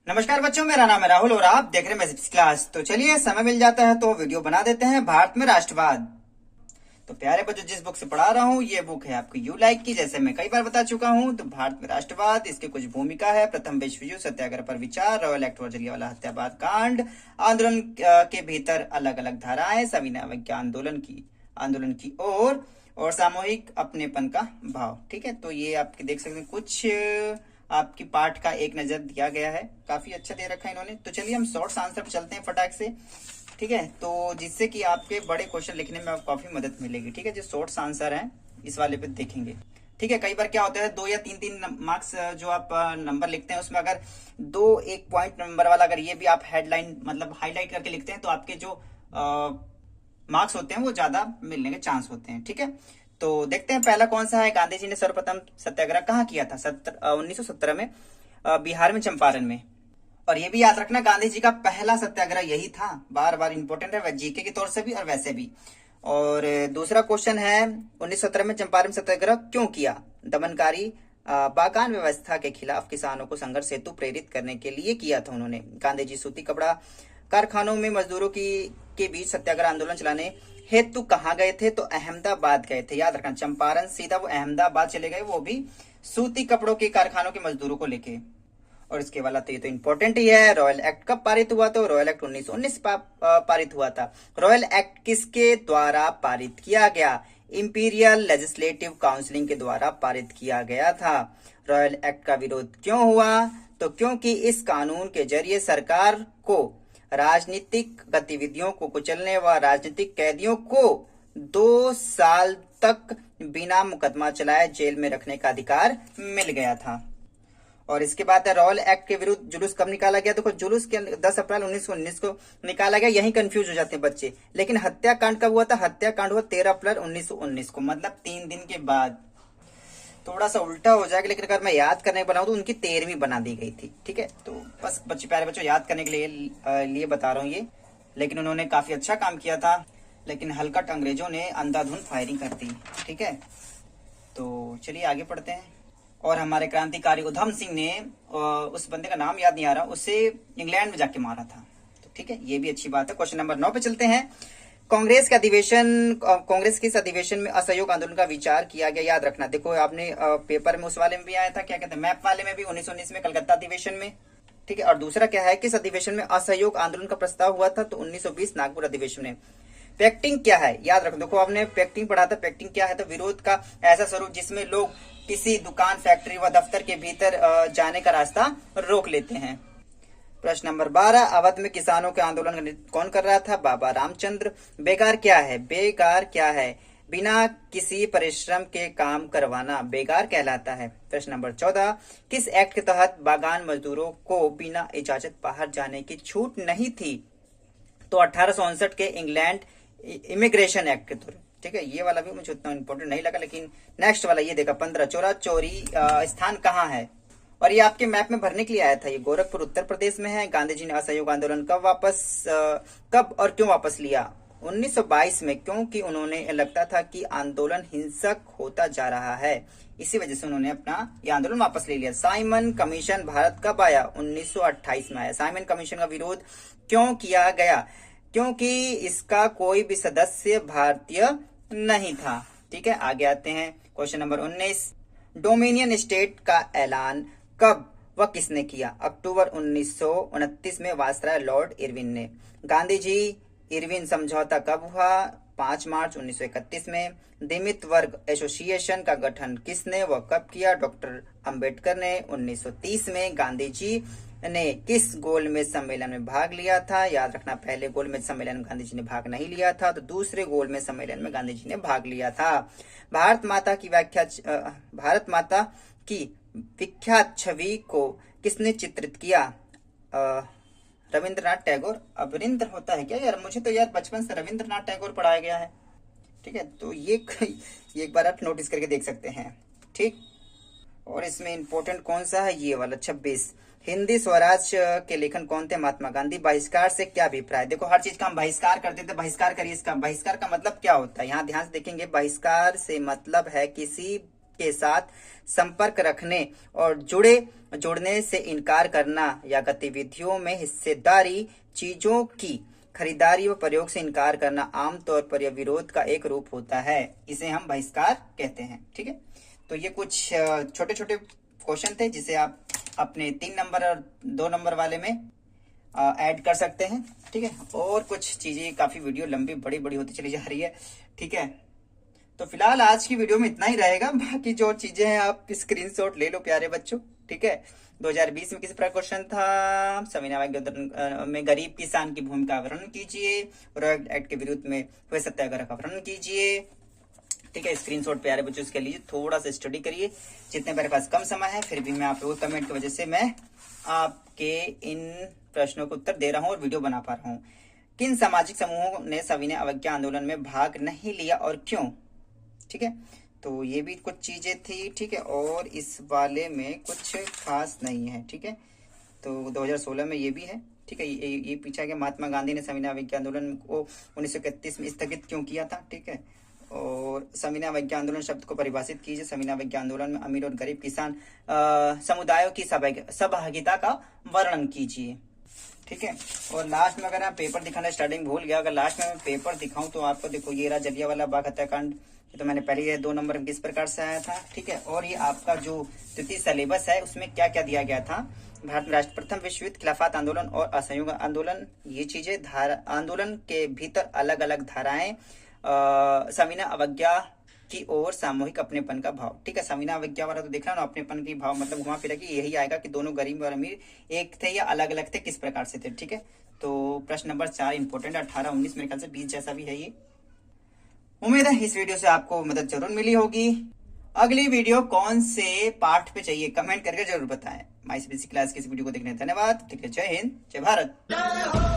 नमस्कार बच्चों, मेरा नाम है राहुल और आप देख रहे हैं मैजिक्स क्लास। तो चलिए, समय मिल जाता है तो वीडियो बना देते हैं। भारत में राष्ट्रवाद। तो प्यारे बच्चों, जिस बुक से पढ़ा रहा हूँ ये बुक है आपकी यू लाइक की। जैसे मैं कई बार बता चुका हूँ, तो भारत में राष्ट्रवाद, इसकी कुछ भूमिका है। प्रथम विश्व युद्ध, सत्याग्रह पर विचार, रॉयल एक्ट और जलियांवाला हत्याकांड कांड, आंदोलन के भीतर अलग अलग धाराएं, सविनय अवज्ञा आंदोलन की और सामूहिक अपनेपन का भाव। ठीक है, तो ये आपके देख सकते हैं कुछ आपकी पाठ का एक नजर दिया गया है। काफी अच्छा दे रखा है इन्होंने। तो चलिए हम शॉर्ट्स आंसर पर चलते हैं फटाक से। ठीक है, तो जिससे कि आपके बड़े क्वेश्चन लिखने में आपको काफी मदद मिलेगी। ठीक है, जो शॉर्ट्स आंसर है इस वाले पे देखेंगे। ठीक है, कई बार क्या होता है, 2 या 3 मार्क्स जो आप नंबर लिखते हैं उसमें अगर एक पॉइंट नंबर वाला अगर ये भी आप हेडलाइन मतलब हाईलाइट करके लिखते हैं तो आपके जो मार्क्स होते हैं वो ज्यादा मिलने के चांस होते हैं। ठीक है, तो देखते हैं पहला कौन सा है। गांधी जी ने सर्वप्रथम सत्याग्रह कहाँ किया था? 1917 में बिहार में, चंपारण में। और ये भी याद रखना, गांधी जी का पहला सत्याग्रह यही था। बार बार इंपॉर्टेंट है, जीके के तौर से भी और वैसे भी। और दूसरा क्वेश्चन है, 1917 में चंपारण सत्याग्रह क्यों किया? दमनकारी बागान व्यवस्था के खिलाफ किसानों को संघर्ष हेतु प्रेरित करने के लिए किया था उन्होंने। गांधी जी सूती कपड़ा कारखानों में मजदूरों के बीच सत्याग्रह आंदोलन चलाने हेतु कहाँ गए थे? तो अहमदाबाद गए थे। याद रखना, चंपारण सीधा वो अहमदाबाद चले गए, वो भी सूती कपड़ों के कारखानों के मजदूरों को लेके। और इसके वाला तो ये तो इंपॉर्टेंट ही है। रॉयल एक्ट कब पारित हुआ? तो रॉयल एक्ट 1919 पारित हुआ था। रॉयल एक्ट किसके द्वारा पारित किया गया? इंपीरियल लेजिस्लेटिव काउंसिलिंग के द्वारा पारित किया गया था। रॉयल एक्ट का विरोध क्यों हुआ? तो क्योंकि इस कानून के जरिए सरकार को राजनीतिक गतिविधियों को कुचलने व राजनीतिक कैदियों को 2 साल तक बिना मुकदमा चलाए जेल में रखने का अधिकार मिल गया था। और इसके बाद रॉयल एक्ट के विरुद्ध जुलूस कब निकाला गया? देखो, जुलूस के 10 अप्रैल 1919 को निकाला गया। यही कंफ्यूज हो जाते हैं बच्चे। लेकिन हत्याकांड कब हुआ था? हत्याकांड हुआ 13 अप्रैल 1919 को, मतलब 3 दिन के बाद। थोड़ा सा उल्टा हो जाएगा, लेकिन अगर मैं याद करने बनाऊं तो उनकी 13वीं बना दी गई थी। ठीक है, तो बस बच्चे प्यारे बच्चों याद करने के लिए बता रहा हूँ ये। लेकिन उन्होंने काफी अच्छा काम किया था, लेकिन हलकट अंग्रेजों ने अंधाधुंध फायरिंग कर दी। ठीक है, तो चलिए आगे पढ़ते हैं। और हमारे क्रांतिकारी उधम सिंह ने उस बंदे का नाम याद नहीं आ रहा, उसे इंग्लैंड में जाके मारा था। तो ठीक है, ये भी अच्छी बात है। क्वेश्चन नंबर 9 पे चलते हैं। कांग्रेस के इस अधिवेशन में असहयोग आंदोलन का विचार किया गया। याद रखना, देखो आपने पेपर में उस वाले में भी आया था, क्या कहते हैं, मैप वाले में भी 1919 में कलकत्ता अधिवेशन में। ठीक है, और दूसरा क्या है, किस अधिवेशन में असहयोग आंदोलन का प्रस्ताव हुआ था? तो 1920 नागपुर अधिवेशन में। पैक्टिंग क्या है? याद रखो, देखो आपने पैक्टिंग पढ़ा था। पैक्टिंग क्या है? तो विरोध का ऐसा स्वरूप जिसमें लोग किसी दुकान, फैक्ट्री व दफ्तर के भीतर जाने का रास्ता रोक लेते हैं। प्रश्न नंबर 12, अवध में किसानों के आंदोलन का नेतृत्व कौन कर रहा था? बाबा रामचंद्र। बेगार क्या है? बेगार क्या है? बिना किसी परिश्रम के काम करवाना बेगार कहलाता है। प्रश्न नंबर 14, किस एक्ट के तहत बागान मजदूरों को बिना इजाजत बाहर जाने की छूट नहीं थी? तो 1859 के इंग्लैंड इमिग्रेशन एक्ट के तहत। ठीक है, ये वाला भी मुझे उतना इंपॉर्टेंट नहीं लगा, लेकिन नेक्स्ट वाला ये देखा, 15 चौरा चोरी स्थान कहाँ है? और ये आपके मैप में भरने के लिए आया था। ये गोरखपुर उत्तर प्रदेश में है। गांधी जी ने असहयोग आंदोलन कब और क्यों वापस लिया? 1922 में, क्योंकि उन्होंने लगता था कि आंदोलन हिंसक होता जा रहा है, इसी वजह से उन्होंने अपना ये आंदोलन वापस ले लिया। साइमन कमीशन भारत कब आया? 1928 में आया। साइमन कमीशन का विरोध क्यों किया गया? क्योंकि इसका कोई भी सदस्य भारतीय नहीं था। ठीक है, आगे आते हैं। क्वेश्चन नंबर 19, डोमिनियन स्टेट का ऐलान कब व किसने किया? अक्टूबर 1929 में वायसराय लॉर्ड इरविन ने। गांधी जी इरविन समझौता कब हुआ? 5 मार्च 1931 में। दलित वर्ग एसोसिएशन का गठन किसने व कब किया? डॉक्टर अंबेडकर ने। 1930 में गांधी जी ने किस गोलमेज सम्मेलन में भाग लिया था? याद रखना, पहले गोलमेज सम्मेलन में गांधी जी ने भाग नहीं लिया था, तो दूसरे गोलमेज सम्मेलन में गांधी जी ने भाग लिया था। भारत माता की विख्यात छवि को किसने चित्रित किया? रविंद्रनाथ टैगोर। अवरिंद्र होता है क्या यार? मुझे तो यार बचपन से रविंद्रनाथ टैगोर पढ़ाया गया है। ठीक है, तो ये एक बार आप नोटिस करके देख सकते हैं। ठीक, और इसमें इंपॉर्टेंट कौन सा है? ये वाला 26, हिंदी स्वराज के लेखन कौन थे? महात्मा गांधी। बहिष्कार से क्या अभिप्राय? देखो, हर चीज का हम बहिष्कार करते थे, बहिष्कार करिए। इसका बहिष्कार का मतलब क्या होता है? यहाँ ध्यान से देखेंगे। बहिष्कार से मतलब है किसी के साथ संपर्क रखने और जुड़ने से इनकार करना या गतिविधियों में हिस्सेदारी, चीजों की खरीदारी व प्रयोग से इनकार करना आमतौर पर यह विरोध का एक रूप होता है। इसे हम बहिष्कार कहते हैं। ठीक है, तो ये कुछ छोटे छोटे क्वेश्चन थे जिसे आप अपने 3 नंबर और 2 नंबर वाले में ऐड कर सकते हैं। ठीक है, और कुछ चीजें, काफी वीडियो लंबी बड़ी बड़ी होती चली जा रही है। ठीक है, तो फिलहाल आज की वीडियो में इतना ही रहेगा। बाकी जो चीजें हैं आप स्क्रीनशॉट ले लो प्यारे बच्चों। ठीक है, 2020 में किस प्रकार क्वेश्चन था, संविधान वाक्य में गरीब किसान की भूमिका का वर्णन कीजिए, रॉयल एक्ट के विरुद्ध में हुए सत्याग्रह का वर्णन कीजिए। ठीक है, स्क्रीनशॉट प्यारे बच्चों इसके लिए थोड़ा सा स्टडी करिए। जितने मेरे पास कम समय है फिर भी मैं आप लोगों के कमेंट की वजह से मैं आपके इन प्रश्नों को उत्तर दे रहा हूँ और वीडियो बना पा रहा हूँ। किन सामाजिक समूहों ने सविनय अवज्ञा आंदोलन में भाग नहीं लिया और क्यों? ठीक है, तो ये भी कुछ चीजें थी। ठीक है, और इस वाले में कुछ खास नहीं है। ठीक है, तो 2016 में ये भी है। ठीक है, ये पूछा गया महात्मा गांधी ने सविनय अवज्ञा आंदोलन को 1931 में स्थगित क्यों किया था। ठीक है, और सविनय अवज्ञा आंदोलन शब्द को परिभाषित कीजिए। सविनय अवज्ञा आंदोलन में अमीर और गरीब किसान समुदायों की सहभागिता का वर्णन कीजिए। ठीक है, और लास्ट में अगर आप पेपर दिखाना स्टार्टिंग भूल गया, अगर लास्ट में मैं पेपर दिखाऊं तो आपको देखो ये रहा जलियांवाला बाग हत्याकांड। तो मैंने पहले ये 2 नंबर किस प्रकार से आया था। ठीक है, और ये आपका जो द्वितीय सिलेबस है उसमें क्या क्या दिया गया था। भारत में राष्ट्र प्रथम विश्व युद्ध, खिलाफत आंदोलन और असहयोग आंदोलन, ये चीजें आंदोलन के भीतर अलग अलग धाराएं, सविनय अवज्ञा की ओर सामूहिक अपनेपन का भाव। ठीक है, सविनय अवज्ञा वाला तो देखना ना, अपनेपन की भाव मतलब घुमा फिरा कि यही आएगा कि दोनों गरीब और अमीर एक थे या अलग अलग थे, किस प्रकार से थे। ठीक है, तो प्रश्न नंबर 4 इंपोर्टेंट, 18, 19 मेरे ख्याल से 20 जैसा भी है ये। उम्मीद है इस वीडियो से आपको मदद जरूर मिली होगी। अगली वीडियो कौन से पार्ट पे चाहिए कमेंट करके जरूर बताएं। माई सीबीएसई क्लास की इस वीडियो को देखने धन्यवाद। ठीक है, जय हिंद, जय भारत।